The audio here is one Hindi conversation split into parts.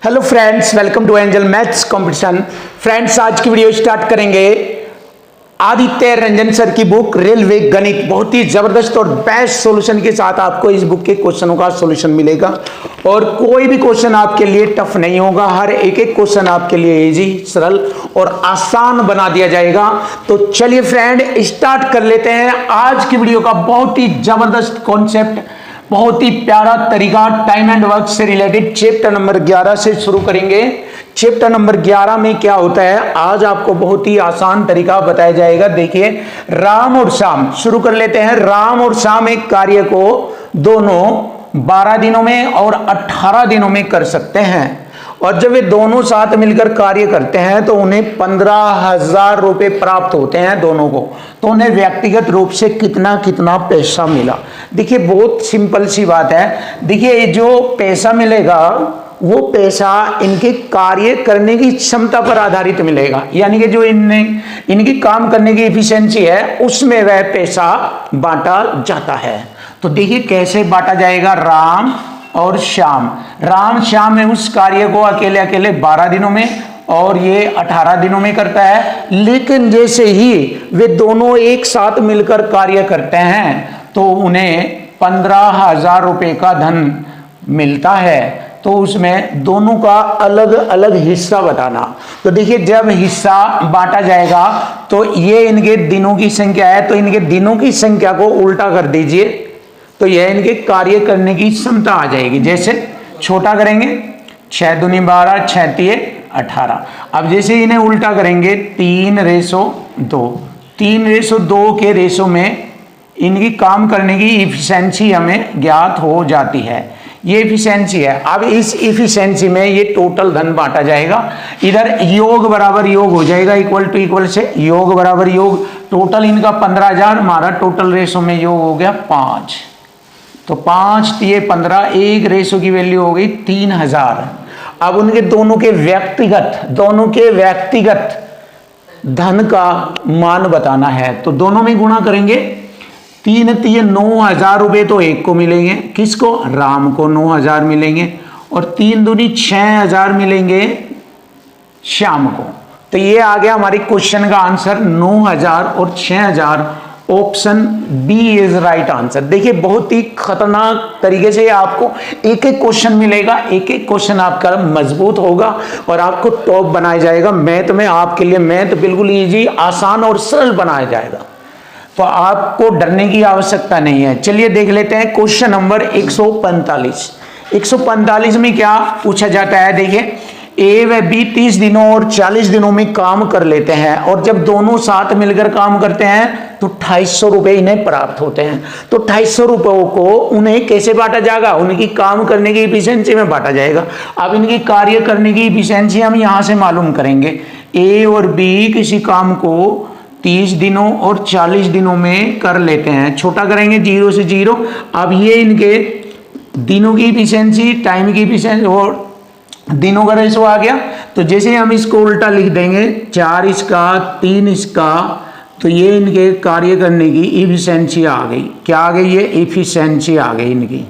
Hello friends, welcome to angel maths competition. Friends, आज की वीडियो स्टार्ट करेंगे आदित्य रंजन सर की बुक रेलवे गणित। बहुत ही जबरदस्त और बेस्ट सॉल्यूशन के साथ आपको इस बुक के क्वेश्चनों का सॉल्यूशन मिलेगा और कोई भी क्वेश्चन आपके लिए टफ नहीं होगा। हर एक एक क्वेश्चन आपके लिए इजी, सरल और आसान बना दिया जाएगा। तो चलिए फ्रेंड, स्टार्ट कर लेते हैं आज की वीडियो का बहुत ही जबरदस्त कॉन्सेप्ट, बहुत ही प्यारा तरीका टाइम एंड वर्क से रिलेटेड चैप्टर नंबर 11 से शुरू करेंगे। चैप्टर नंबर 11 में क्या होता है, आज आपको बहुत ही आसान तरीका बताया जाएगा। देखिए, राम और श्याम, शुरू कर लेते हैं। राम और श्याम एक कार्य को दोनों 12 दिनों में और 18 दिनों में कर सकते हैं, और जब वे दोनों साथ मिलकर कार्य करते हैं तो उन्हें 15,000 रुपए प्राप्त होते हैं दोनों को। तो उन्हें व्यक्तिगत रूप से कितना कितना पैसा मिला। देखिए, बहुत सिंपल सी बात है। देखिए, जो पैसा मिलेगा वो पैसा इनके कार्य करने की क्षमता पर आधारित मिलेगा, यानी कि जो इनकी काम करने की एफिशिएंसी है उसमें वह पैसा बांटा जाता है। तो देखिए कैसे बांटा जाएगा। राम और श्याम, राम श्याम में उस कार्य को अकेले अकेले 12 दिनों में और ये 18 दिनों में करता है, लेकिन जैसे ही वे दोनों एक साथ मिलकर कार्य करते हैं तो उन्हें 15,000 रुपए का धन मिलता है। तो उसमें दोनों का अलग अलग हिस्सा बताना। तो देखिए, जब हिस्सा बांटा जाएगा तो ये इनके दिनों की संख्या है, तो इनके दिनों की संख्या को उल्टा कर दीजिए तो यह इनके कार्य करने की क्षमता आ जाएगी। जैसे छोटा करेंगे 6 दूनी 12, 6 तिये 18। अब जैसे इन्हें उल्टा करेंगे 3:2, 3:2 के रेशो में इनकी काम करने की इफिशिएंसी हमें ज्ञात हो जाती है। ये इफिशिएंसी है। अब इस इफिशिएंसी में ये टोटल धन बांटा जाएगा। इधर योग बराबर योग हो जाएगा, इक्वल टू इक्वल से योग बराबर योग। टोटल इनका 15,000, हमारा टोटल रेशो में योग हो गया 5। तो 5 तिये 15, एक रेशो की वैल्यू हो गई 3,000। अब उनके दोनों के व्यक्तिगत धन का मान बताना है, तो दोनों में गुणा करेंगे। 3 तिये 9,000 रुपए तो एक को मिलेंगे, किसको? राम को 9,000 मिलेंगे, और 3 दूनी 6,000 मिलेंगे श्याम को। तो ये आ गया हमारी क्वेश्चन का आंसर 9,000 और 6,000। Option B is right answer. देखिए, बहुत ही खतरनाक तरीके से आपको एक एक क्वेश्चन मिलेगा, एक एक क्वेश्चन आपका मजबूत होगा और आपको टॉप बनाया जाएगा। मैथ में आपके लिए मैथ बिल्कुल इजी, आसान और सरल बनाया जाएगा, तो आपको डरने की आवश्यकता नहीं है। चलिए देख लेते हैं क्वेश्चन नंबर 145। 145 में क्या पूछा जाता है, देखिए, ए व बी 30 दिनों और 40 दिनों में काम कर लेते हैं, और जब दोनों साथ मिलकर काम करते हैं तो 250 रुपए इन्हें प्राप्त होते हैं। तो 250 रुपयों को उन्हें कैसे बांटा जाएगा? उनकी काम करने की इफिशिएंसी में बांटा जाएगा। अब इनकी कार्य करने की इफिशिएंसी हम यहां से मालूम करेंगे। ए और बी किसी काम को 30 दिनों और 40 दिनों में कर लेते हैं। छोटा करेंगे 0 से 0। अब ये इनके दिनों की इफिशिएंसी, टाइम की इफिशिएंसी और दिनों का रेशो आ गया। तो जैसे हम इसको उल्टा लिख देंगे, 4 इसका 3 इसका, तो ये इनके कार्य करने की इफिशिएंसी आ गई। क्या आ गई? ये इफिशिएंसी आ गई इनकी,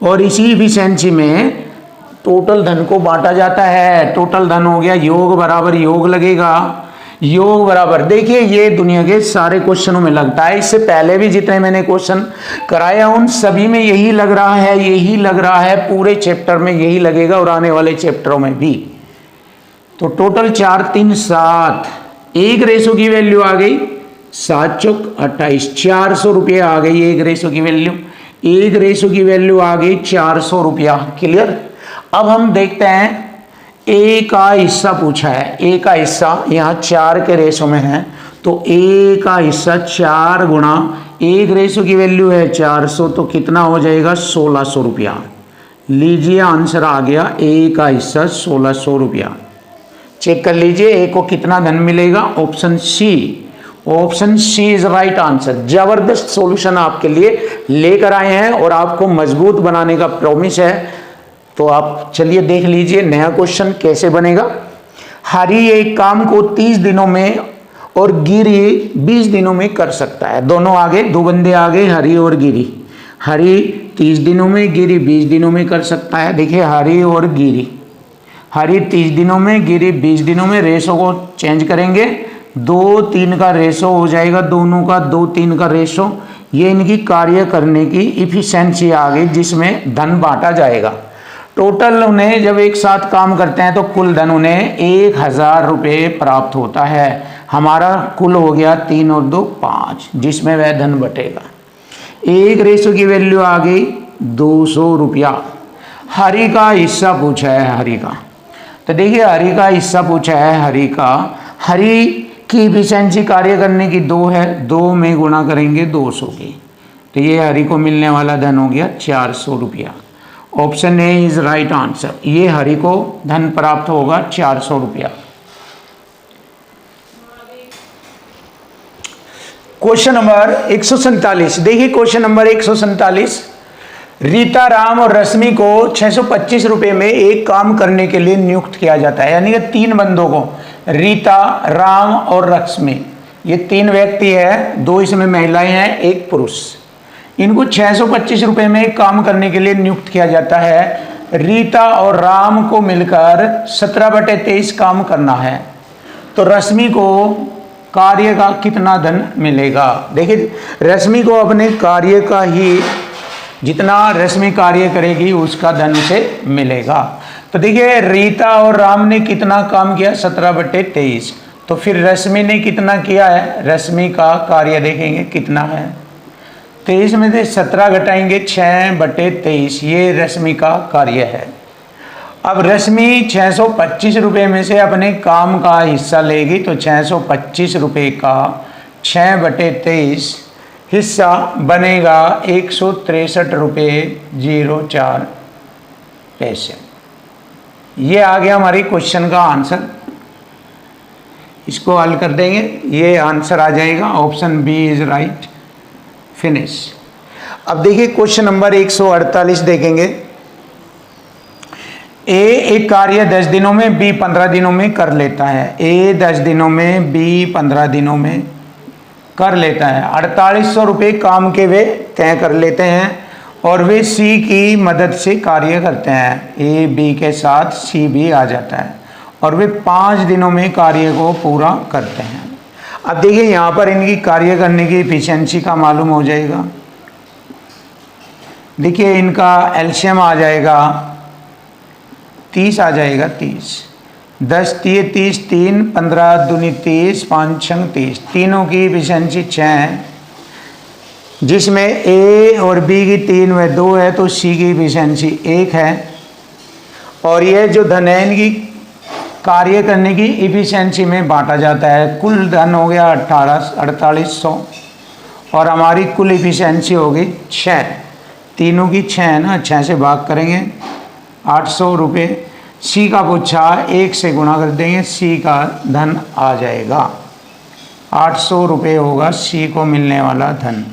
और इसी इफिशिएंसी में टोटल धन को बांटा जाता है। टोटल धन हो गया योग बराबर योग लगेगा, योग बराबर। देखिए, ये दुनिया के सारे क्वेश्चनों में लगता है। इससे पहले भी जितने मैंने क्वेश्चन कराया उन सभी में यही लग रहा है, यही लग रहा है, पूरे चैप्टर में यही लगेगा और आने वाले चैप्टरों में भी। तो टोटल 4 3 7, एक रेशो की वैल्यू आ गई 7 चौक 28, 400 रुपये आ गई एक रेशो की वैल्यू। एक रेशो की वैल्यू आ गई 400 रुपया। क्लियर? अब हम देखते हैं, ए का हिस्सा पूछा है। ए का हिस्सा यहाँ 4 के रेशो में है, तो ए का हिस्सा 4 गुणा एक रेशो की वैल्यू है 400, तो कितना हो जाएगा? 1,600 रुपया। लीजिए, आंसर आ गया, ए का हिस्सा 1,600 रुपया। चेक कर लीजिए ए को कितना धन मिलेगा। Option C, option C is right answer. जबरदस्त सॉल्यूशन आपके लिए लेकर आए हैं और आपको मजबूत बनाने का प्रॉमिस है। तो आप चलिए देख लीजिए नया क्वेश्चन कैसे बनेगा। हरी एक काम को 30 दिनों में और गिरी 20 दिनों में कर सकता है। दोनों आगे, दो बंदे आगे, हरी और गिरी। हरी 30 दिनों में, गिरी 20 दिनों में कर सकता है। देखिए, हरी और गिरी, हरी 30 दिनों में, गिरी 20 दिनों में। रेशो को चेंज करेंगे, 2-3 का रेशो हो जाएगा, दोनों का 2-3 का रेशो। ये इनकी कार्य करने की इफिशिएंसी आ गई, जिसमें धन बांटा जाएगा। टोटल उन्हें जब एक साथ काम करते हैं तो कुल धन उन्हें 1000 रुपये प्राप्त होता है। हमारा कुल हो गया 3 और 2 5, जिसमें वह धन बटेगा। एक रेशो की वैल्यू आ गई 200 रुपया। हरी का हिस्सा पूछा है, हरी का। तो देखिए हरी का हिस्सा पूछा है, हरी का। हरी की इफिशिएंसी कार्य करने की 2 है, 2 में गुणा करेंगे 200 की, तो ये हरी को मिलने वाला धन हो गया 400 रुपया। Option A is right answer. ये हरि को धन प्राप्त होगा 400 रुपया। क्वेश्चन नंबर 147, देखिए क्वेश्चन नंबर 147। रीता, राम और रश्मि को 625 रुपये में एक काम करने के लिए नियुक्त किया जाता है। यानी कि 3 बंदों को, रीता, राम और रश्मि, ये 3 व्यक्ति है, 2 इसमें महिलाएं हैं, 1 पुरुष। इनको 625 रुपये में एक काम करने के लिए नियुक्त किया जाता है। रीता और राम को मिलकर 17/23 काम करना है, तो रश्मि को कार्य का कितना धन मिलेगा? देखिए रश्मि को अपने कार्य का ही, जितना रश्मि कार्य करेगी उसका धन उसे मिलेगा। तो देखिए रीता और राम ने कितना काम किया? 17/23। तो फिर रश्मि ने कितना किया है? रश्मि का कार्य देखेंगे कितना है, 23 में से 17 घटाएंगे 6/23, ये रश्मि का कार्य है। अब रश्मि 625 रुपये में से अपने काम का हिस्सा लेगी, तो 625 रुपये का 6/23 हिस्सा बनेगा 163 रुपये 04 पैसे। ये आ गया हमारी क्वेश्चन का आंसर। इसको हल कर देंगे, ये आंसर आ जाएगा। Option B is right. Finish. अब देखिए क्वेश्चन नंबर 148 देखेंगे। ए एक कार्य 10 दिनों में, बी 15 दिनों में कर लेता है। ए 10 दिनों में, बी 15 दिनों में कर लेता है। 4800 रुपये काम के वे तय कर लेते हैं और वे सी की मदद से कार्य करते हैं। ए बी के साथ सी भी आ जाता है और वे 5 दिनों में कार्य को पूरा करते हैं। अब देखिए यहाँ पर इनकी कार्य करने की एफिशिएंसी का मालूम हो जाएगा। देखिए इनका एलसीएम आ जाएगा 30 आ जाएगा, 30, 10 3 30, 3 15 दूनी 30, 5 6 30। तीनों की एफिशिएंसी 6 है, जिसमें ए और बी की 3 व 2 है, तो सी की एफिशिएंसी 1 है। और ये जो धन है इनकी कार्य करने की एफिशिएंसी में बांटा जाता है। कुल धन हो गया 4800 और हमारी कुल एफिशिएंसी होगी 6। तीनों की 6 है ना, 6 से भाग करेंगे 800 रुपये। सी का पूछा 1 से गुणा कर देंगे, सी का धन आ जाएगा 800 रुपये होगा सी को मिलने वाला धन।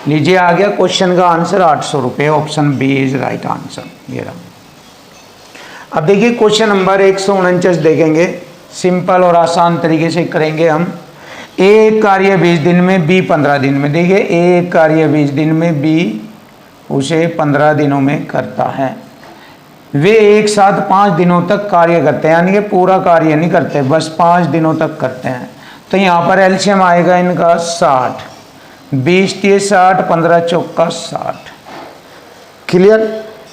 लीजिए आ गया क्वेश्चन का आंसर 800 रुपये। Option B is right answer. ये रहा। अब देखिए क्वेश्चन नंबर 149 देखेंगे। सिंपल और आसान तरीके से करेंगे हम। ए कार्य 20 दिन में, बी 15 दिन में। देखिए ए कार्य 20 दिन में, बी उसे 15 दिनों में करता है। वे एक साथ 5 दिनों तक कार्य करते हैं, यानी कि पूरा कार्य नहीं करते, बस 5 दिनों तक करते हैं। तो यहाँ पर एलसीएम आएगा इनका 60, 20 3 60, 15 चौका 60। क्लियर।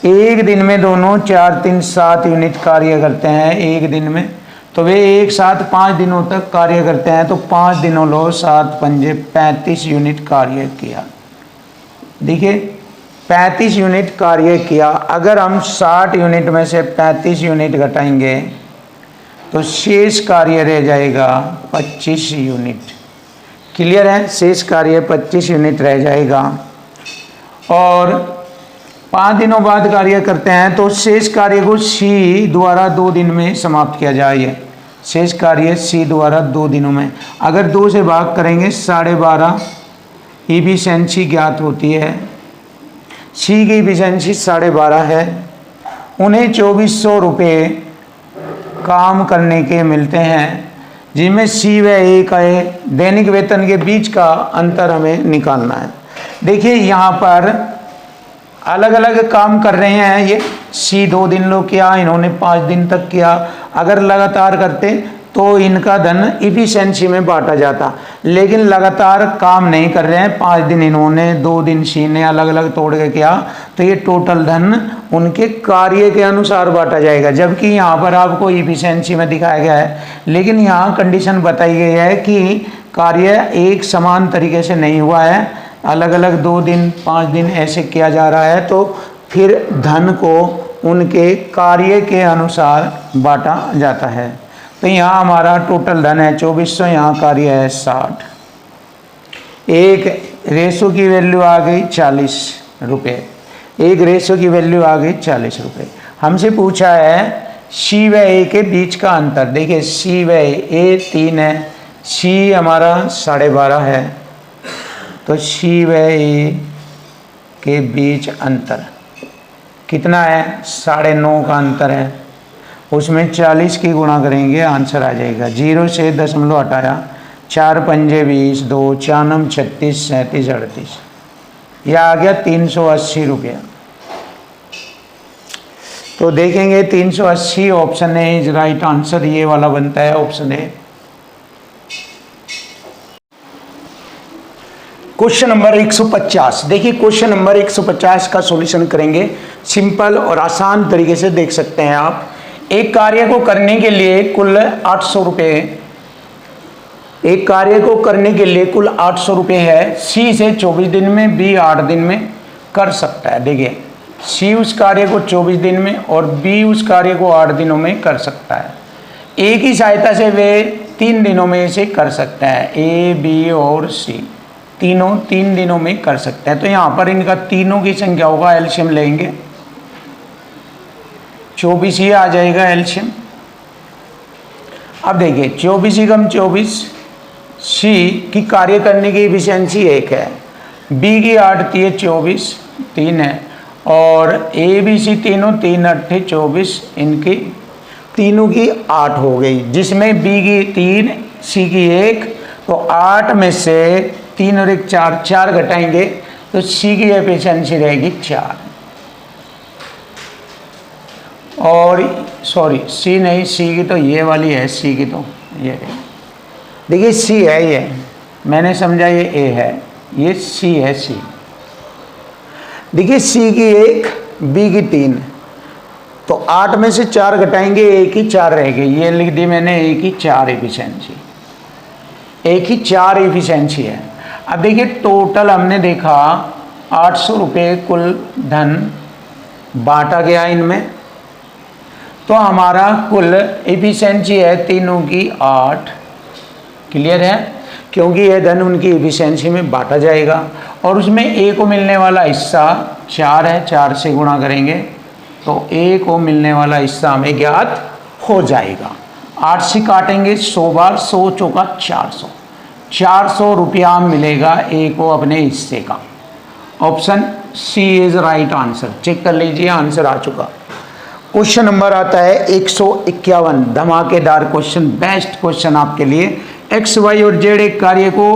एक दिन में दोनों 4 3 7 यूनिट कार्य करते हैं एक दिन में, तो वे एक साथ 5 दिनों तक कार्य करते हैं। तो 5 दिनों लो, 7 पंजे 35 यूनिट कार्य किया। देखिए 35 यूनिट कार्य किया। अगर हम 60 यूनिट में से 35 यूनिट घटाएंगे तो शेष कार्य रह जाएगा 25 यूनिट। क्लियर है, शेष कार्य 25 यूनिट रह जाएगा। और 5 दिनों बाद कार्य करते हैं, तो शेष कार्य को सी द्वारा 2 दिन में समाप्त किया जाए। शेष कार्य सी द्वारा 2 दिनों में। अगर 2 से भाग करेंगे 12.5 एफिशिएंसी ज्ञात होती है। सी की एफिशिएंसी 12.5 है। उन्हें 2400 रुपये काम करने के मिलते हैं, जिनमें सी व ए का दैनिक वेतन के बीच का अंतर हमें निकालना है। देखिए यहाँ पर अलग अलग काम कर रहे हैं ये। सी 2 दिन लो किया, इन्होंने 5 दिन तक किया। अगर लगातार करते तो इनका धन इफिशिएंसी में बांटा जाता, लेकिन लगातार काम नहीं कर रहे हैं। 5 दिन इन्होंने, 2 दिन सी ने अलग अलग तोड़ के किया, तो ये टोटल धन उनके कार्य के अनुसार बांटा जाएगा। जबकि यहाँ पर आपको इफिशिएंसी में दिखाया गया है, लेकिन यहाँ कंडीशन बताई गई है कि कार्य एक समान तरीके से नहीं हुआ है, अलग अलग 2 दिन 5 दिन ऐसे किया जा रहा है, तो फिर धन को उनके कार्य के अनुसार बांटा जाता है। तो यहाँ हमारा टोटल धन है 2400, यहाँ कार्य है 60। एक रेशो की वैल्यू आ गई 40 रुपये, एक रेशो की वैल्यू आ गई 40 रुपये। हमसे पूछा है सी व ए के बीच का अंतर। देखिए सी व ए 3 है, सी हमारा 12.5 है, तो सी व ए के बीच अंतर कितना है? 9.5 का अंतर है। उसमें 40 की गुणा करेंगे, आंसर आ जाएगा। 0 से दशमलव हटाया, 4 पंजे 20, 2 4 9 36, 37 38, यह आ गया 380 रुपया। तो देखेंगे 380 option A is right answer, ये वाला बनता है ऑप्शन ए। Question number 150। देखिए क्वेश्चन नंबर 150 का सॉल्यूशन करेंगे सिंपल और आसान तरीके से। देख सकते हैं आप, एक कार्य को करने के लिए कुल 800 रुपये, एक कार्य को करने के लिए कुल 800 रुपये है। सी से 24 दिन में, बी 8 दिन में कर सकता है। देखिए सी उस कार्य को 24 दिन में और बी उस कार्य को 8 दिनों में कर सकता है। ए की सहायता से वे 3 दिनों में इसे कर सकता है। ए, बी और सी तीनों 3 दिनों में कर सकते हैं। तो यहाँ पर इनका तीनों की संख्या होगा, एलसीएम लेंगे 24 ही आ जाएगा एलसीएम। अब देखिए 24 कम 24, सी की कार्य करने की एफिशिएंसी 1 है, बी की 8 3 24 3 है, और ए बी सी तीनों 3 8 24, इनकी तीनों की 8 हो गई, जिसमें बी की 3 सी की 1। तो 8 में से 3 और 1 4, 4 घटाएंगे तो सी की एफिशिएंसी रहेगी 4। और सॉरी सी नहीं, सी की तो ये वाली है, सी की तो ये है। देखिए सी है ये, मैंने समझा ये ए है, ये सी है सी। देखिए सी की 1, बी की 3, तो 8 में से 4 घटाएंगे, ए की 4 रहेगी। ये लिख दी मैंने, ए की 4 एफिशिएंसी, ए की 4 एफिशिएंसी है। अब देखिए टोटल हमने देखा 800 रुपये कुल धन बांटा गया इनमें, तो हमारा कुल एफिशिएंसी है तीनों की 8। क्लियर है? क्योंकि यह धन उनकी एफिशिएंसी में बांटा जाएगा, और उसमें ए को मिलने वाला हिस्सा 4 है, 4 से गुणा करेंगे तो ए को मिलने वाला हिस्सा हमें ज्ञात हो जाएगा। 8 से काटेंगे 100 बार, 100 चौका 400, 400 रुपया मिलेगा ए को अपने हिस्से का। Option C is right answer. Check कर लीजिए, आंसर आ चुका। क्वेश्चन नंबर आता है 151, धमाकेदार क्वेश्चन, बेस्ट क्वेश्चन आपके लिए। एक्स वाई और जेड एक कार्य को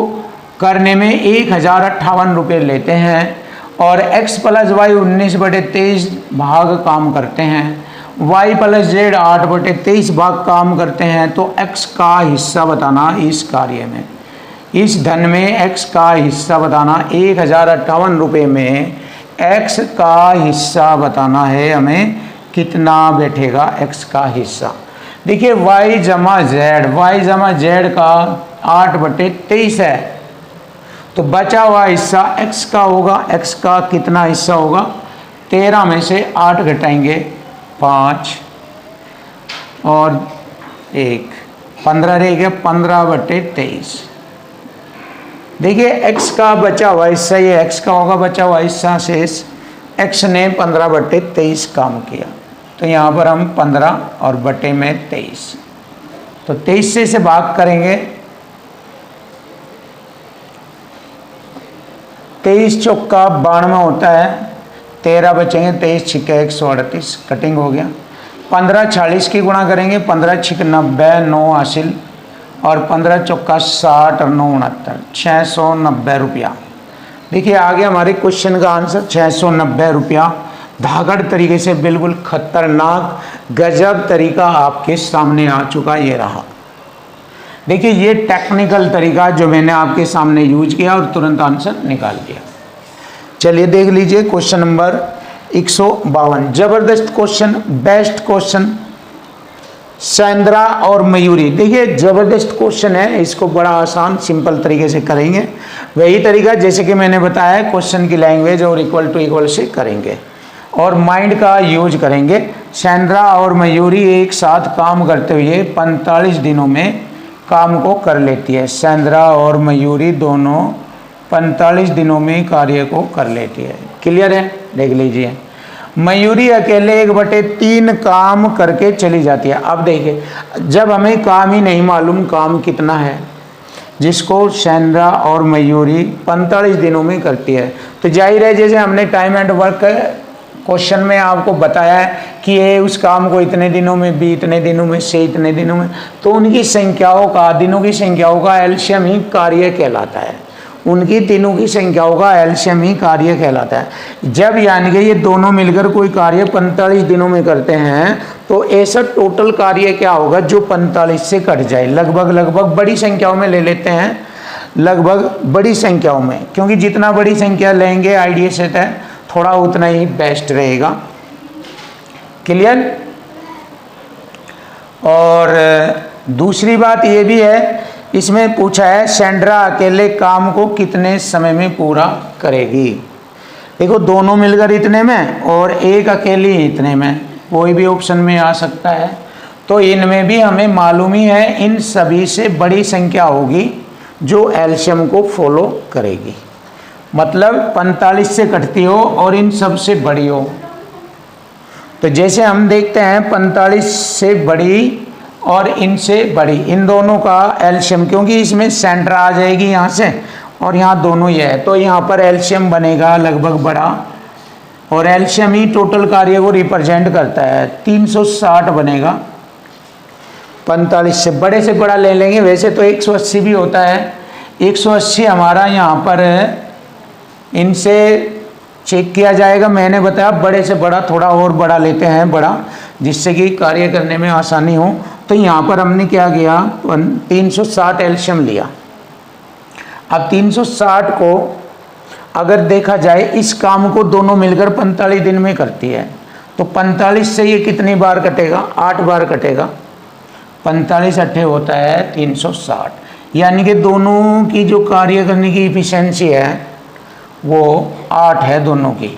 करने में 1058 रुपये लेते हैं और x प्लस वाई 19/23 भाग काम करते हैं, y प्लस जेड 8/23 भाग काम करते हैं, तो x का हिस्सा बताना इस कार्य में। इस धन में x का हिस्सा बताना, 1058 रुपये में x का हिस्सा बताना है हमें। कितना बैठेगा x का हिस्सा? देखिए y जमा जेड का 8/23 है, तो बचा हुआ हिस्सा x का होगा। x का कितना हिस्सा होगा? 13 में से 8 घटाएंगे 5 और 1, 15 रहेगा, 15/23। देखिए x का बचा हुआ हिस्सा, ये x का होगा बचा हुआ हिस्सा शेष। x ने 15/23 काम किया, तो यहाँ पर हम 15 और बटे में 23, तो 23 से भाग करेंगे, 23 चौका 92 होता है, 13 बचेंगे, 23 छिक्के 138, कटिंग हो गया। 15 40 की गुणा करेंगे, 15 छिक 90, 9 हासिल, और 15 चौका 60 और 9 69, 690 रुपया। देखिए आगे हमारे क्वेश्चन का आंसर 690 रुपया। धागड़ तरीके से बिल्कुल खतरनाक गजब तरीका आपके सामने आ चुका, ये रहा। देखिए ये टेक्निकल तरीका जो मैंने आपके सामने यूज किया और तुरंत आंसर निकाल दिया। चलिए देख लीजिए क्वेश्चन नंबर 152, जबरदस्त क्वेश्चन, बेस्ट क्वेश्चन, सेंद्रा और मयूरी। देखिए जबरदस्त क्वेश्चन है, इसको बड़ा आसान सिंपल तरीके से करेंगे, वही तरीका जैसे कि मैंने बताया क्वेश्चन की लैंग्वेज और इक्वल टू इक्वल से करेंगे और माइंड का यूज करेंगे। सेंद्रा और मयूरी एक साथ काम करते हुए 45 दिनों में काम को कर लेती है। सेंद्रा और मयूरी दोनों 45 दिनों में कार्य को कर लेती है। क्लियर है? देख लीजिए, मयूरी अकेले 1/3 काम करके चली जाती है। अब देखिए जब हमें काम ही नहीं मालूम काम कितना है, जिसको सेंद्रा और मयूरी 45 दिनों में करती है, तो जाहिर है जैसे हमने टाइम एंड वर्क क्वेश्चन में आपको बताया है कि ये उस काम को इतने दिनों में, बी इतने दिनों में, से इतने दिनों में, तो उनकी संख्याओं का, दिनों की संख्याओं का एलसीएम ही कार्य कहलाता है। उनकी तीनों की संख्याओं का एलसीएम ही कार्य कहलाता है। जब यानी कि ये दोनों मिलकर कोई कार्य 45 दिनों में करते हैं तो ऐसा टोटल कार्य क्या होगा जो 45 से कट जाए। लगभग बड़ी संख्याओं में ले लेते हैं, लगभग बड़ी संख्याओं में, क्योंकि जितना बड़ी संख्या लेंगे आइडिया से है थोड़ा उतना ही बेस्ट रहेगा। क्लियर? और दूसरी बात ये भी है, इसमें पूछा है सेंड्रा अकेले काम को कितने समय में पूरा करेगी। देखो दोनों मिलकर इतने में और एक अकेली इतने में, कोई भी ऑप्शन में आ सकता है। तो इनमें भी हमें मालूम ही है इन सभी से बड़ी संख्या होगी जो एलसीएम को फॉलो करेगी, मतलब 45 से कटती हो और इन सब से बड़ी हो। तो जैसे हम देखते हैं 45 से बड़ी और इनसे बड़ी, इन दोनों का एलसीएम, क्योंकि इसमें सेंटर आ जाएगी यहाँ से और यहाँ दोनों ये है, तो यहाँ पर एलसीएम बनेगा लगभग बड़ा, और एलसीएम ही टोटल कार्य को रिप्रेजेंट करता है। 360 बनेगा। 45 से बड़े से बड़ा ले लेंगे, वैसे तो 180 भी होता है। 180 हमारा यहाँ पर इनसे चेक किया जाएगा। मैंने बताया बड़े से बड़ा, थोड़ा और बड़ा लेते हैं बड़ा, जिससे कि कार्य करने में आसानी हो। तो यहाँ पर हमने क्या किया, 360 एलसीएम लिया। अब 360 को अगर देखा जाए, इस काम को दोनों मिलकर 45 दिन में करती है, तो 45 से ये कितनी बार कटेगा, 8 बार कटेगा। 45 अट्ठे होता है 360, यानी कि दोनों की जो कार्य करने की इफिशिएंसी है वो 8 है, दोनों की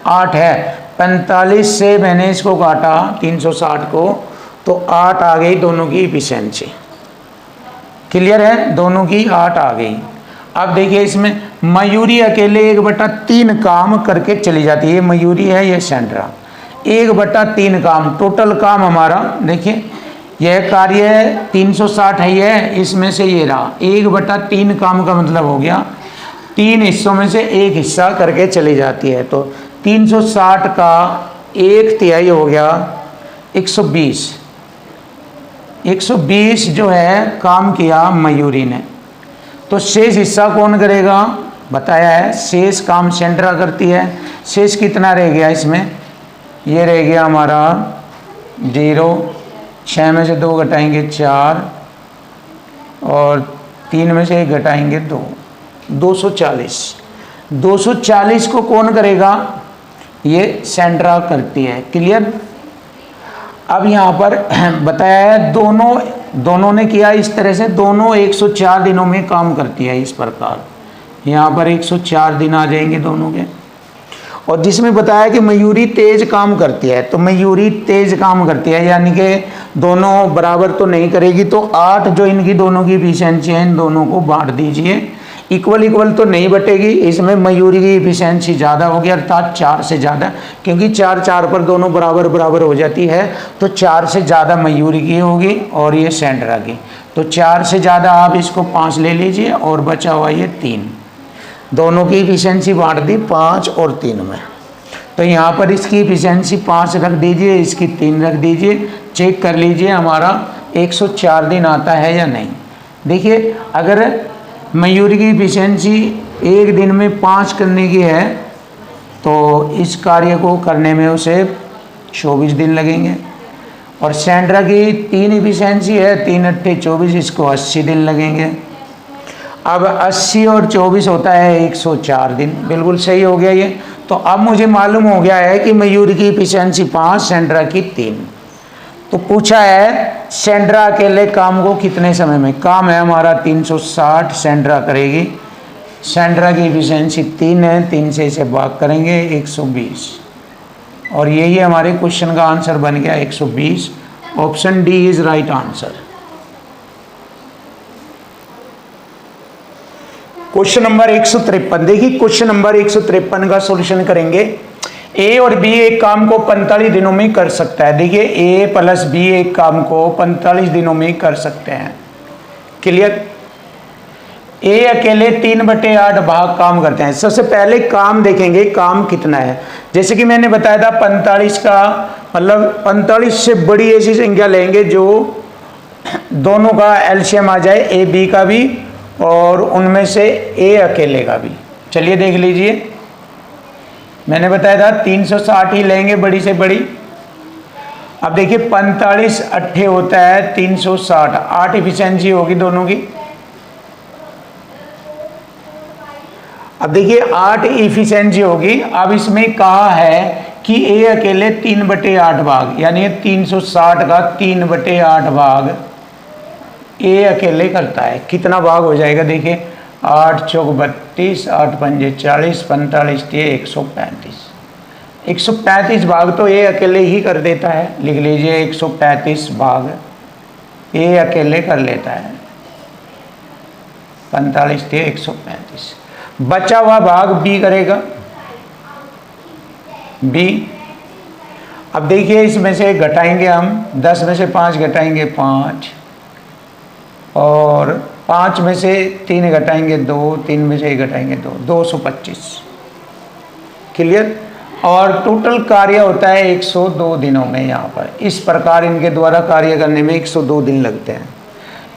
8 है। 45 से मैंने इसको काटा 360 को, तो 8 आ गई दोनों की इफिशिएंसी। क्लियर है? दोनों की 8 आ गई। अब देखिए इसमें मयूरी अकेले 1/3 काम करके चली जाती है। ये मयूरी है, ये सेंड्रा, 1/3 काम, टोटल काम हमारा देखिए यह कार्य 360 है, ये इसमें से ये रहा 1/3 काम का मतलब हो गया 3 हिस्सों में से एक हिस्सा करके चली जाती है। तो 360 का 1/3 हो गया 120। 120 जो है काम किया मयूरी ने, तो शेष हिस्सा कौन करेगा बताया है, शेष काम सेंड्रा करती है। शेष कितना रह गया इसमें, ये रह गया हमारा 0, 6 में से 2 घटाएंगे 4 और 3 में से 1 घटाएंगे 2, 240। 240 को कौन करेगा, ये सेंड्रा करती है। क्लियर? अब यहाँ पर बताया है दोनों ने किया इस तरह से, दोनों 104 दिनों में काम करती है इस प्रकार। यहाँ पर 104 दिन आ जाएंगे दोनों के। और जिसमें बताया कि मयूरी तेज काम करती है, तो मयूरी तेज काम करती है यानी कि दोनों बराबर तो नहीं करेगी, तो 8 जो इनकी दोनों की इफिशिएंसी है इन दोनों को बांट दीजिए। इक्वल तो नहीं बटेगी, इसमें मयूरी की इफिशिएंसी ज़्यादा होगी, अर्थात 4 से ज़्यादा, क्योंकि 4 पर दोनों बराबर हो जाती है, तो 4 से ज़्यादा मयूरी की होगी और ये सेंड्रा की। तो 4 से ज़्यादा आप इसको 5 ले लीजिए और बचा हुआ ये 3, दोनों की इफिशिएंसी बांट दी 5 और 3 में। तो यहाँ पर इसकी इफिशिएंसी 5 रख दीजिए, इसकी 3 रख दीजिए, चेक कर लीजिए हमारा 104 दिन आता है या नहीं। देखिए अगर मयूरी की इफिशियंसी एक दिन में 5 करने की है, तो इस कार्य को करने में उसे 24 दिन लगेंगे। और सेंड्रा की 3 इफिशियंसी है, 3 अट्ठे 24, इसको 80 दिन लगेंगे। अब 80 और 24 होता है 104 दिन। बिल्कुल सही हो गया ये। तो अब मुझे मालूम हो गया है कि मयूरी की इफिशियंसी 5, सेंड्रा की 3। तो पूछा है सेंड्रा अकेले काम को कितने समय में, काम है हमारा 360, सेंड्रा करेगी। सेंड्रा की इफिशियंसी 3 है, 3 से इसे भाग करेंगे 120, और यही हमारे क्वेश्चन का आंसर बन गया 120। Option D is right answer. Question number 153, देखिए क्वेश्चन नंबर 153 का सॉल्यूशन करेंगे। ए और बी एक काम को 45 दिनों में कर सकता है। देखिए ए प्लस बी एक काम को 45 दिनों में कर सकते हैं। क्लियर। ए अकेले 3/8 भाग काम करते हैं। सबसे पहले काम देखेंगे, काम कितना है। जैसे कि मैंने बताया था 45 का मतलब 45 से बड़ी ऐसी संख्या लेंगे जो दोनों का एलसीएम आ जाए, ए बी का भी और उनमें से ए अकेले का भी। चलिए देख लीजिए, मैंने बताया था 360 ही लेंगे बड़ी से बड़ी। अब देखिए 45 अट्ठे होता है 360, 8 इफिशियंसी होगी दोनों की। अब देखिए 8 इफिशियंसी होगी। अब इसमें कहा है कि ए अकेले 3/8 भाग, यानी 360 का 3/8 भाग ए अकेले करता है। कितना भाग हो जाएगा देखिए, 8 चौक 32, 8 पंजे 40, 45 135। 135 भाग तो ए अकेले ही कर देता है। लिख लीजिए 135 भाग ए अकेले कर लेता है, 45 135। बचा हुआ भाग बी करेगा, बी। अब देखिए इसमें से घटाएंगे हम, 10 में से 5 घटाएंगे 5, और 5 में से 3 घटाएंगे 2, 3 में से 1 घटाएंगे 2, 225। क्लियर। और टोटल कार्य होता है 102 दिनों में। यहाँ पर इस प्रकार इनके द्वारा कार्य करने में 102 दिन लगते हैं।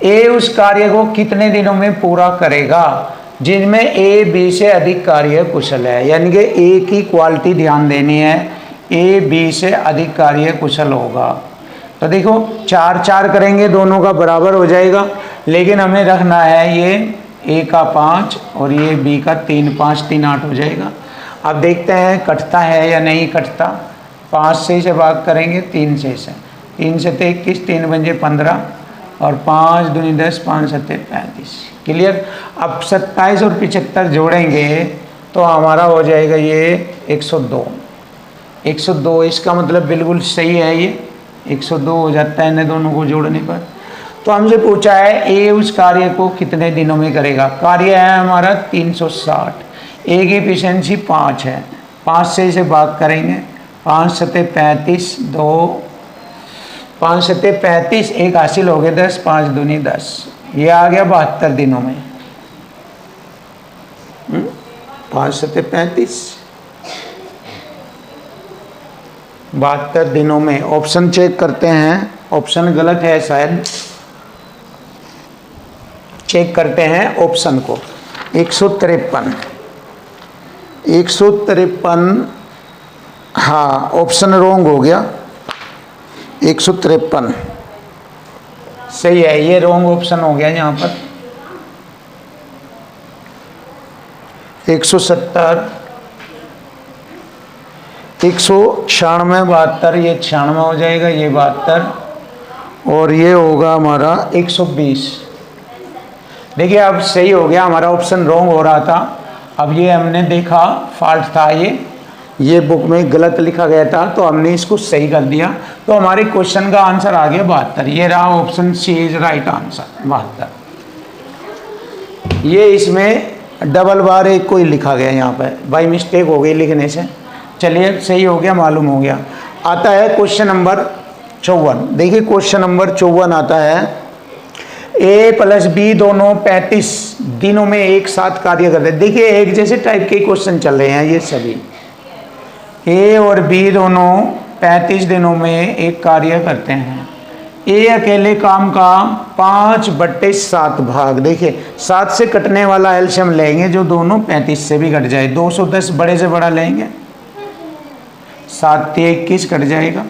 ए उस कार्य को कितने दिनों में पूरा करेगा जिनमें ए बी से अधिक कार्य कुशल है, यानी कि ए की क्वालिटी ध्यान देनी है, ए बी से अधिक कार्य कुशल होगा। तो देखो 4 4 करेंगे दोनों का बराबर हो जाएगा, लेकिन हमें रखना है ये ए का 5 और ये बी का 3, 5 3 8 हो जाएगा। अब देखते हैं कटता है या नहीं कटता। 5 से इसे भाग करेंगे 3 से इसे, 3 से 21, 3 पंजे 15 और 5 दूनी 10, 5 सत्ते 35। क्लियर। अब 27 और 75 जोड़ेंगे तो हमारा हो जाएगा ये 102। 102 इसका मतलब बिल्कुल सही है, ये 102 हो जाता है इन दोनों को जोड़ने पर। तो हमसे पूछा है ए उस कार्य को कितने दिनों में करेगा। कार्य है हमारा 360, ए की एफिशिएंसी 5 है, 5 से इसे भाग करेंगे, 5 सत्ते 35, 2 5 सत्ते 35, एक हासिल हो गए 10, 5 दूनी 10, ये आ गया 72 दिनों में। 5 सत्ते 35, 72 दिनों में। ऑप्शन चेक करते हैं, ऑप्शन गलत है शायद, चेक करते हैं ऑप्शन को। 153, 153, हाँ ऑप्शन रॉन्ग हो गया। 153 सही है, ये रॉन्ग ऑप्शन हो गया यहाँ पर। 170, 196, 72, ये 96 हो जाएगा, ये 72 और ये होगा हमारा 120। देखिए अब सही हो गया, हमारा ऑप्शन रॉन्ग हो रहा था। अब ये हमने देखा फॉल्ट था, ये बुक में गलत लिखा गया था तो हमने इसको सही कर दिया। तो हमारे क्वेश्चन का आंसर आ गया 72। ये रहा option C is right answer 72। ये इसमें डबल बार एक कोई लिखा गया यहाँ पर, बाई मिस्टेक हो गई लिखने से। चलिए सही हो गया, मालूम हो गया। आता है क्वेश्चन नंबर 54। देखिए क्वेश्चन नंबर 54 आता है, ए प्लस बी दोनों 35 दिनों में एक साथ कार्य करते हैं। देखिए एक जैसे टाइप के क्वेश्चन चल रहे हैं ये सभी। ए और बी दोनों 35 दिनों में एक कार्य करते हैं। ए अकेले काम का 5/7 भाग, देखिए 7 से कटने वाला एलसीएम लेंगे जो दोनों 35 से भी कट जाए, 210 बड़े से बड़ा लेंगे, 7 21 कट जाएगा।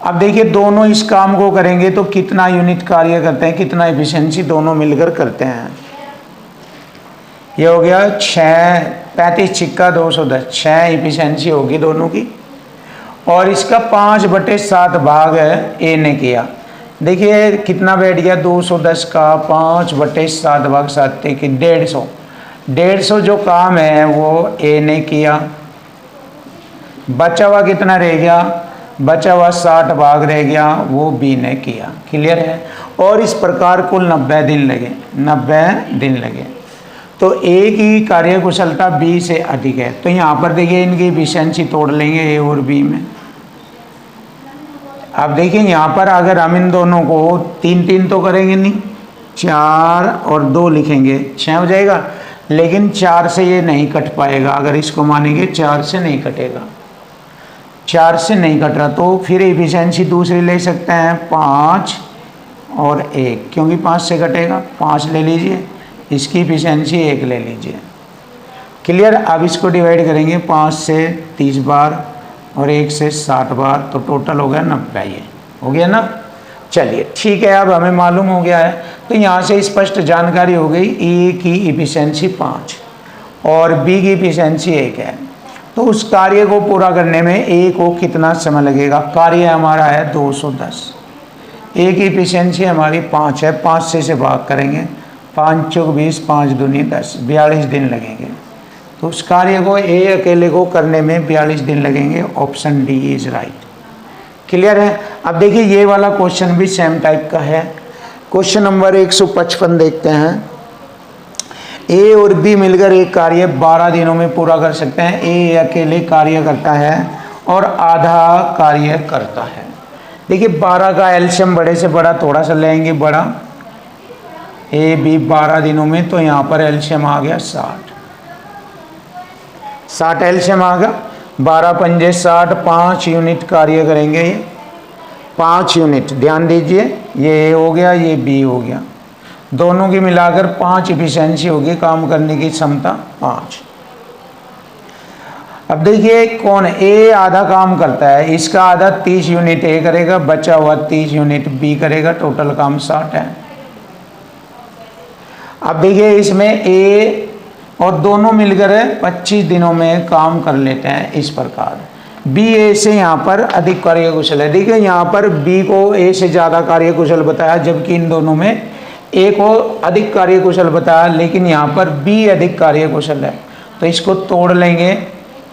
अब देखिए दोनों इस काम को करेंगे तो कितना यूनिट कार्य करते हैं, कितना एफिशिएंसी दोनों मिलकर करते हैं। ये हो गया 6, 35 छिक्का 210, 6 एफिशिएंसी होगी दोनों की। और इसका 5/7 भाग है ए ने किया, देखिए कितना बैठ गया, 210 का 5/7 भाग 7 की 150, 150 जो काम है वो ए ने किया। बचा हुआ कितना रह गया, बचा हुआ 60 भाग रह गया, वो बी ने किया। क्लियर है। और इस प्रकार कुल 90 दिन लगे, 90 दिन लगे। तो ए की कार्य कुशलता बी से अधिक है, तो यहाँ पर देखिए इनकी एफिशिएंसी तोड़ लेंगे ए और बी में। अब देखिए यहाँ पर अगर हम इन दोनों को 3 तो करेंगे नहीं, 4 और 2 लिखेंगे, 6 हो जाएगा। लेकिन 4 से ये नहीं कट पाएगा, अगर इसको मानेंगे 4 से नहीं कटेगा, 4 से नहीं कट रहा, तो फिर एफिशिएंसी दूसरी ले सकते हैं 5 और 1, क्योंकि 5 से कटेगा, 5 ले लीजिए, इसकी एफिशिएंसी 1 ले लीजिए। क्लियर। अब इसको डिवाइड करेंगे 5 से 30 बार और 1 से 60 बार, तो टोटल हो गया 90। ये हो गया ना। चलिए ठीक है, अब हमें मालूम हो गया है, तो यहाँ से स्पष्ट जानकारी हो गई ए की एफिशिएंसी 5 और बी की एफिशिएंसी 1 है। तो उस कार्य को पूरा करने में ए को कितना समय लगेगा। कार्य हमारा है 210, ए की एफिशिएंसी हमारी 5 है, 5 से इसे भाग करेंगे, 5 चौक 20, 5 दूनी 10, 42 दिन लगेंगे। तो उस कार्य को ए अकेले को करने में 42 दिन लगेंगे। Option D is right. Clear है। अब देखिए ये वाला क्वेश्चन भी सेम टाइप का है। क्वेश्चन नंबर 155 देखते हैं। ए और बी मिलकर एक कार्य 12 दिनों में पूरा कर सकते हैं। ए अकेले कार्य करता है और आधा कार्य करता है। देखिए 12 का एलसीएम बड़े से बड़ा थोड़ा सा लेंगे, बड़ा ए बी 12 दिनों में, तो यहाँ पर एलसीएम आ गया 60 एलसीएम आ गया। 12 पंजे 60, 5 यूनिट कार्य करेंगे, ये 5 यूनिट। ध्यान दीजिए, ये ए हो गया, ये बी हो गया, दोनों की मिलाकर 5 एफिशिएंसी होगी, काम करने की क्षमता 5। अब देखिए कौन ए आधा काम करता है, इसका आधा 30 यूनिट ए करेगा, बचा हुआ 30 यूनिट बी करेगा, टोटल काम 60 है। अब देखिए इसमें ए और दोनों मिलकर 25 दिनों में काम कर लेते हैं। इस प्रकार बी ए से यहाँ पर अधिक कार्यकुशल है। देखिए यहाँ पर बी को ए से ज़्यादा कार्यकुशल बताया, जबकि इन दोनों में ए को अधिक कार्यकुशल बताया, लेकिन यहाँ पर बी अधिक कार्यकुशल है। तो इसको तोड़ लेंगे,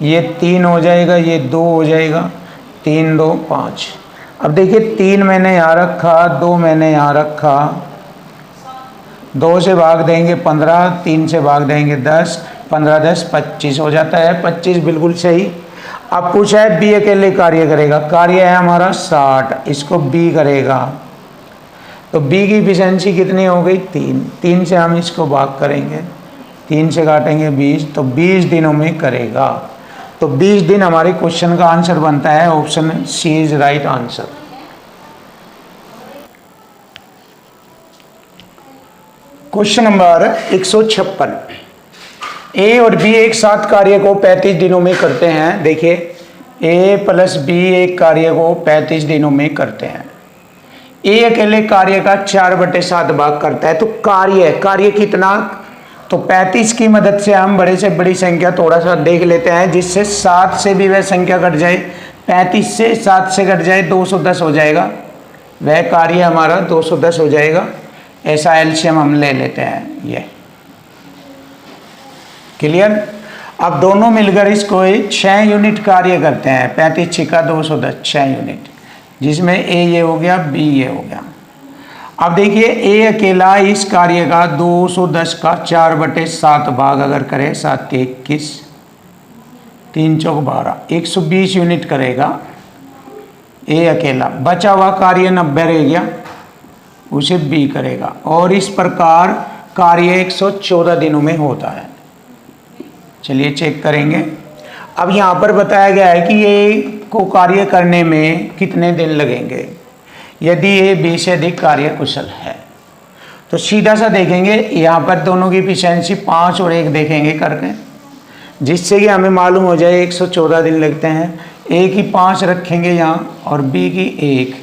ये 3 हो जाएगा, ये 2 हो जाएगा, 3 2 5। अब देखिए 3 मैंने यहाँ रखा, 2 मैंने यहाँ रखा, 2 से भाग देंगे 15, 3 से भाग देंगे 10, 15 10 25 हो जाता है, 25 बिल्कुल सही। अब पूछा है बी अकेले कार्य करेगा, कार्य है हमारा 60, इसको बी करेगा, तो बी की एफिशिएंसी कितनी हो गई 3, 3 से हम इसको भाग करेंगे, 3 से काटेंगे 20, तो 20 दिनों में करेगा। तो 20 दिन हमारे क्वेश्चन का आंसर बनता है। Option C is right answer. Question number 156। A और बी एक साथ कार्य को 35 दिनों में करते हैं। देखिए ए प्लस बी एक कार्य को 35 दिनों में करते हैं। ए अकेले कार्य का 4/7 भाग करता है। तो कार्य कितना, तो 35 की मदद से हम बड़े से बड़ी संख्या थोड़ा सा देख लेते हैं, जिससे 7 से भी वह संख्या कट जाए, 35 से 7 से कट जाए 210 हो जाएगा, वह कार्य हमारा 210 हो जाएगा। ऐसा एलसीएम हम ले लेते हैं। ये क्लियर। अब दोनों मिलकर इसको 6 यूनिट कार्य करते हैं। 35 छिका 210, 6 यूनिट, जिसमें ए ये हो गया, बी ये हो गया। अब देखिए ए अकेला इस कार्य का 210 का 4/7 भाग अगर करे, 7 के 21, 3 चौक 12, 120 यूनिट करेगा ए अकेला। बचा हुआ कार्य 90 रह गया, उसे बी करेगा। और इस प्रकार कार्य 114 दिनों में होता है। चलिए चेक करेंगे। अब यहाँ पर बताया गया है कि ये को कार्य करने में कितने दिन लगेंगे। यदि ए बी से अधिक कार्य कुशल है। तो सीधा सा देखेंगे, यहाँ पर दोनों की एफिशिएंसी 5 और 1 देखेंगे करके, जिससे कि हमें मालूम हो जाए 114 दिन लगते हैं। ए की 5 रखेंगे यहाँ और बी की 1,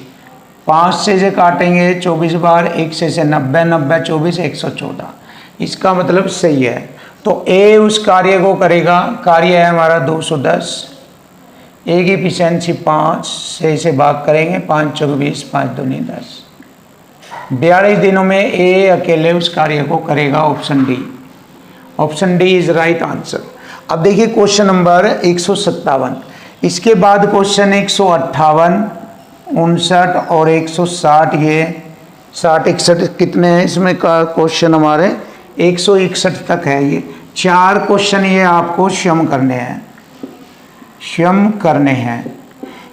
5 से काटेंगे 24 बार, 1 से 90, 90 24 114, इसका मतलब सही है। तो ए उस कार्य को करेगा, कार्य है हमारा 210, ए की एफिशिएंसी 5 से इसे भाग करेंगे, 5 चौक 20, 5 दूनी 10, 42 दिनों में ए अकेले उस कार्य को करेगा। Option D, option D is right answer. अब देखिए क्वेश्चन नंबर 157, इसके बाद क्वेश्चन 158, 59 और 160, ये 60 61 कितने हैं इसमें का क्वेश्चन हमारे 161 तक है। ये 4 क्वेश्चन ये आपको स्वयं करने हैं, स्वयं करने हैं,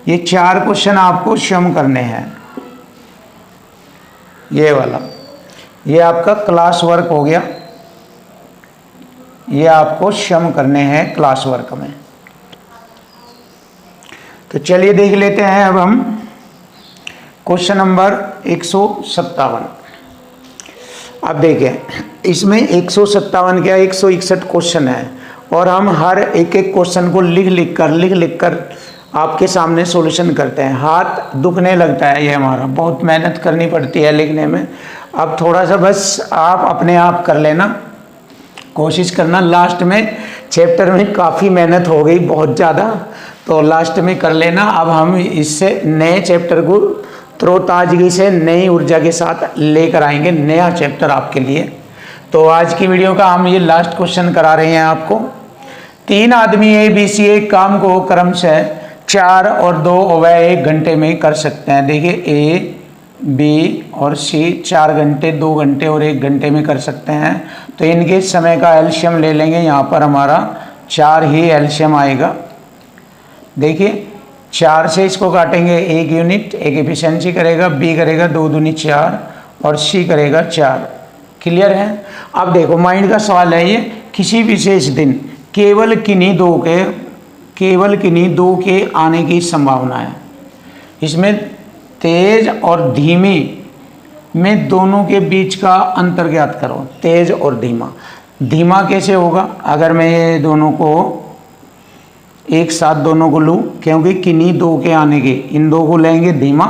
ये 4 क्वेश्चन आपको स्वयं करने हैं। ये वाला, ये आपका क्लास वर्क हो गया, ये आपको स्वयं करने हैं क्लास वर्क में। तो चलिए देख लेते हैं अब हम क्वेश्चन नंबर 157। अब देखिए इसमें 157 क्या 161 क्वेश्चन है, और हम हर एक एक क्वेश्चन को लिख लिख कर आपके सामने सॉल्यूशन करते हैं। हाथ दुखने लगता है, ये हमारा बहुत मेहनत करनी पड़ती है लिखने में। अब थोड़ा सा बस आप अपने आप कर लेना, कोशिश करना। लास्ट में चैप्टर में काफ़ी मेहनत हो गई, बहुत ज़्यादा, तो लास्ट में कर लेना। अब हम इससे नए चैप्टर को तरोताजगी से नई ऊर्जा के साथ लेकर आएंगे, नया चैप्टर आपके लिए। तो आज की वीडियो का हम ये लास्ट क्वेश्चन करा रहे हैं आपको। 3 आदमी ए बी सी एक काम को क्रमशः 4 और 2 व 1 घंटे में कर सकते हैं। देखिए ए बी और सी 4 घंटे, 2 घंटे और 1 घंटे में कर सकते हैं। तो इनके समय का एलसीएम ले लेंगे, यहाँ पर हमारा 4 ही एलसीएम आएगा। देखिए 4 से इसको काटेंगे 1 यूनिट, 1 एफिशिएंसी करेगा, बी करेगा 2 दूनी 4 और सी करेगा 4। क्लियर है। अब देखो माइंड का सवाल है ये, किसी विशेष दिन केवल किन्हीं दो के आने की संभावना है। इसमें तेज और धीमी में दोनों के बीच का अंतर ज्ञात करो। तेज और धीमा, धीमा कैसे होगा अगर मैं ये दोनों को एक साथ दोनों को लूँ, क्योंकि किन्हीं 2 के आने के, इन 2 को लेंगे धीमा।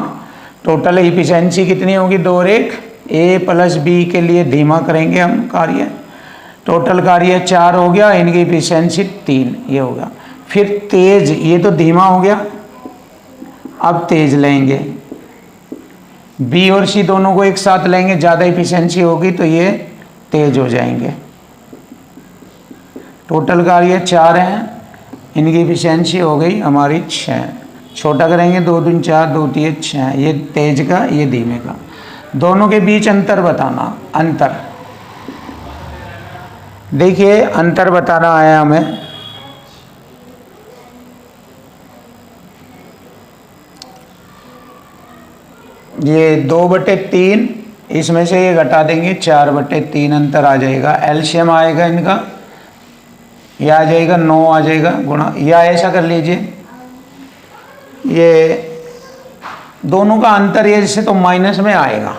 टोटल एफिशिएंसी कितनी होगी 2 और 1, ए प्लस बी के लिए धीमा करेंगे हम कार्य। टोटल कार्य 4 हो गया, इनकी एफिशिएंसी 3 ये होगा। फिर तेज, ये तो धीमा हो गया, अब तेज लेंगे। बी और सी दोनों को एक साथ लेंगे, ज़्यादा एफिशिएंसी होगी तो ये तेज हो जाएंगे। टोटल कार्य 4 हैं, इनकी एफिशिएंसी हो गई हमारी 6। छोटा करेंगे 2 दूनी 4, 2 3 6, ये तेज का ये धीमे का। दोनों के बीच अंतर बताना। अंतर देखिए अंतर बताना है हमें। ये 2/3, इसमें से ये घटा देंगे 4/3 अंतर आ जाएगा। एलसीएम आएगा इनका, यह आ जाएगा 9 आ जाएगा गुणा, या ऐसा कर लीजिए ये दोनों का अंतर ये जैसे तो माइनस में आएगा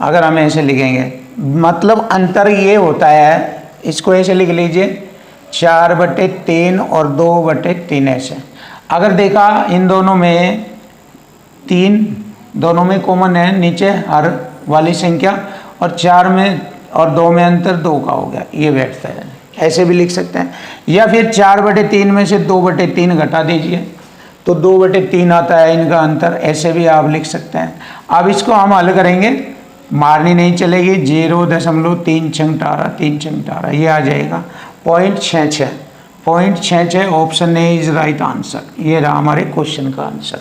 अगर हम ऐसे लिखेंगे। मतलब अंतर ये होता है, इसको ऐसे लिख लीजिए 4/3 और 2/3 ऐसे। अगर देखा इन दोनों में 3 दोनों में कॉमन है, नीचे हर वाली संख्या, और 4 में और 2 में अंतर 2 का हो गया, ये बैठता है। ऐसे भी लिख सकते हैं, या फिर 4/3 में से 2/3 घटा दीजिए तो 2/3 आता है इनका अंतर, ऐसे भी आप लिख सकते हैं। अब इसको हम हल करेंगे, मारनी नहीं चलेगी। 0.3618 ये आ जाएगा 0.66 option A is right answer. ये रहा हमारे क्वेश्चन का आंसर।